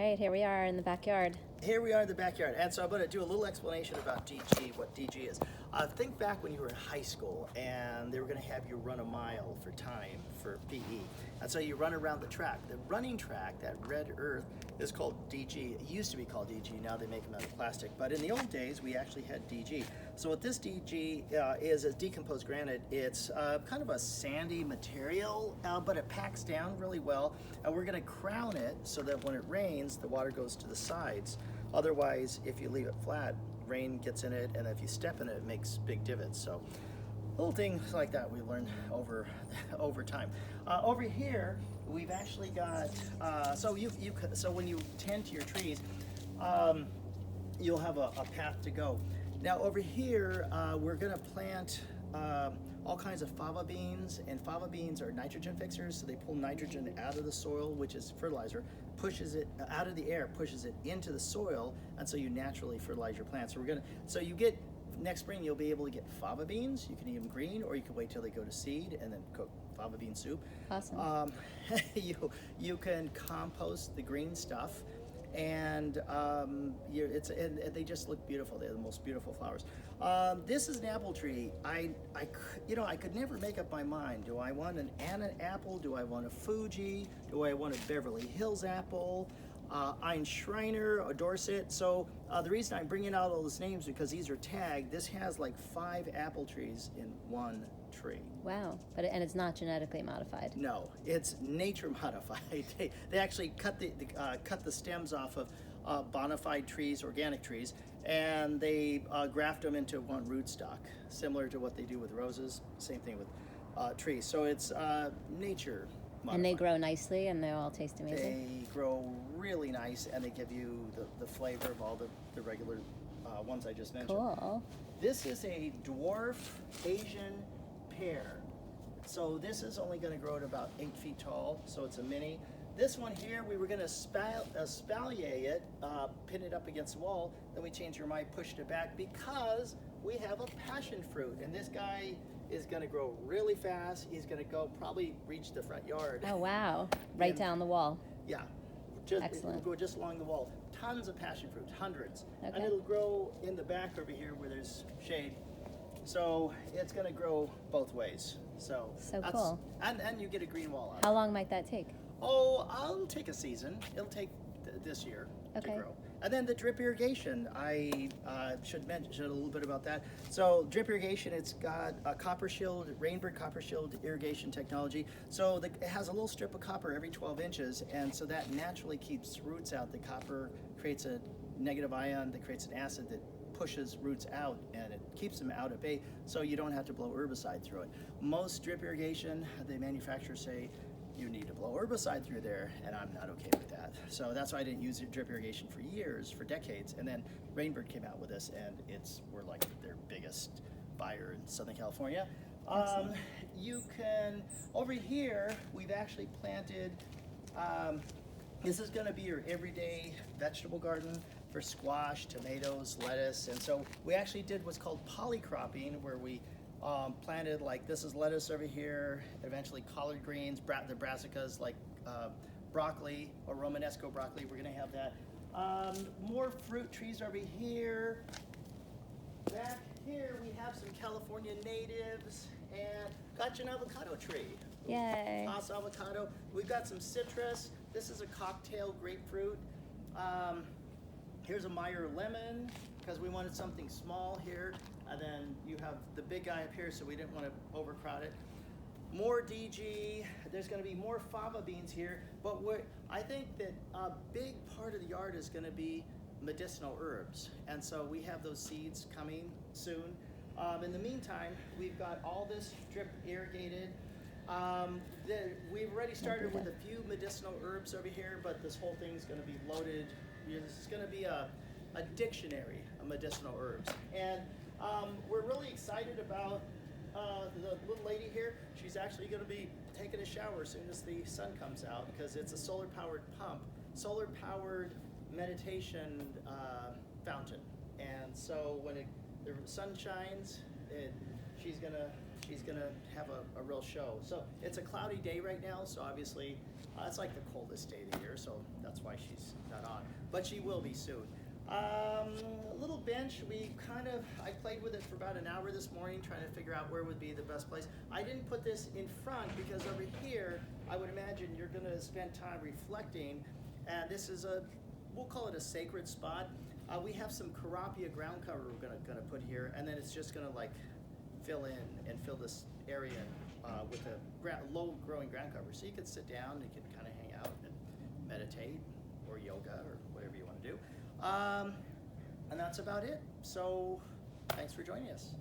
right, here we are in the backyard. Here we are in the backyard, and so I'm going to do a little explanation about DG, what DG is. Think back when you were in high school and they were going to have you run a mile for time for PE. And so you run around the track. The running track, that red earth, is called DG. It used to be called DG, now they make them out of plastic. But in the old days, we actually had DG. So what this DG is decomposed granite. It's kind of a sandy material, but it packs down really well. And we're going to crown it so that when it rains, the water goes to the sides. Otherwise, if you leave it flat, rain gets in it, and if you step in it, it makes big divots. So little things like that we learned over time. Over here, we've actually got so when you tend to your trees, you'll have a path to go. Now over here, we're going to plant all kinds of fava beans, and fava beans are nitrogen fixers, so they pull nitrogen out of the soil, which is fertilizer, pushes it out of the air, pushes it into the soil, and so you naturally fertilize your plants. So you get, next spring you'll be able to get fava beans. You can eat them green, or you can wait till they go to seed and then cook fava bean soup. Awesome. You can compost the green stuff, and they just look beautiful. They're the most beautiful flowers. This is an apple tree. I could never make up my mind. Do I want an Anna apple? Do I want a Fuji? Do I want a Beverly Hills apple? Ein Schreiner, a Dorset. So the reason I'm bringing out all those names because these are tagged. This has like 5 apple trees in one tree. Wow, and it's not genetically modified. No, it's nature modified. They actually cut the stems off of bona fide trees, organic trees, and they graft them into one rootstock, similar to what they do with roses. Same thing with trees. So it's nature modified. And they grow nicely, and they all taste amazing. They grow really nice, and they give you the flavor of all the regular ones I just mentioned. Cool. This is a dwarf Asian pear. So this is only going to grow to about 8 feet tall, so it's a mini. This one here, we were going to espalier it, pin it up against the wall, then we changed our mind, pushed it back, because we have a passion fruit, and this guy is going to grow really fast. He's going to probably reach the front yard. Oh, wow. Right down the wall. Yeah. Excellent. It'll go just along the wall. Tons of passion fruit, hundreds. Okay. And it'll grow in the back over here where there's shade. So it's going to grow both ways. So cool. And you get a green wall out. How long might that take? Oh, I'll take a season. It'll take this year to grow. And then the drip irrigation, I should mention a little bit about that. So drip irrigation, it's got a copper shield, Rainbird copper shield irrigation technology. So it has a little strip of copper every 12 inches, and so that naturally keeps roots out. The copper creates a negative ion that creates an acid that pushes roots out, and it keeps them out at bay, so you don't have to blow herbicide through it. Most drip irrigation, the manufacturers say, you need to blow herbicide through there, and I'm not okay with that. So that's why I didn't use drip irrigation for years, for decades, and then Rainbird came out with this, and we're like their biggest buyer in Southern California. You can, over here, we've actually planted, this is gonna be your everyday vegetable garden for squash, tomatoes, lettuce, and so we actually did what's called polycropping, where we planted, like, this is lettuce over here, eventually collard greens, the brassicas, like broccoli or Romanesco broccoli. We're gonna have that. More fruit trees over here. Back here we have some California natives, and got you an avocado tree. Yay. Hass avocado. We've got some citrus. This is a cocktail grapefruit. Here's a Meyer lemon, because we wanted something small here. And then you have the big guy up here, so we didn't want to overcrowd it. More DG, there's going to be more fava beans here, but I think that a big part of the yard is going to be medicinal herbs. And so we have those seeds coming soon. In the meantime, we've got all this drip irrigated. We've already started with a few medicinal herbs over here, but this whole thing is going to be loaded. This is going to be a dictionary of medicinal herbs. And we're really excited about the little lady here. She's actually going to be taking a shower as soon as the sun comes out, because it's a solar-powered pump, solar-powered meditation fountain. And so when the sun shines, she's going to she's gonna have a real show. So it's a cloudy day right now, so obviously it's like the coldest day of the year, so that's why she's not on. But she will be soon. A little bench, I played with it for about an hour this morning trying to figure out where would be the best place. I didn't put this in front because over here, I would imagine you're gonna spend time reflecting, and this is we'll call it a sacred spot. We have some Carapia ground cover we're gonna put here, and then it's just gonna like fill in and fill this area with a low growing ground cover. So you could sit down, you could kind of hang out and meditate or yoga or whatever you want to do. And that's about it. So thanks for joining us.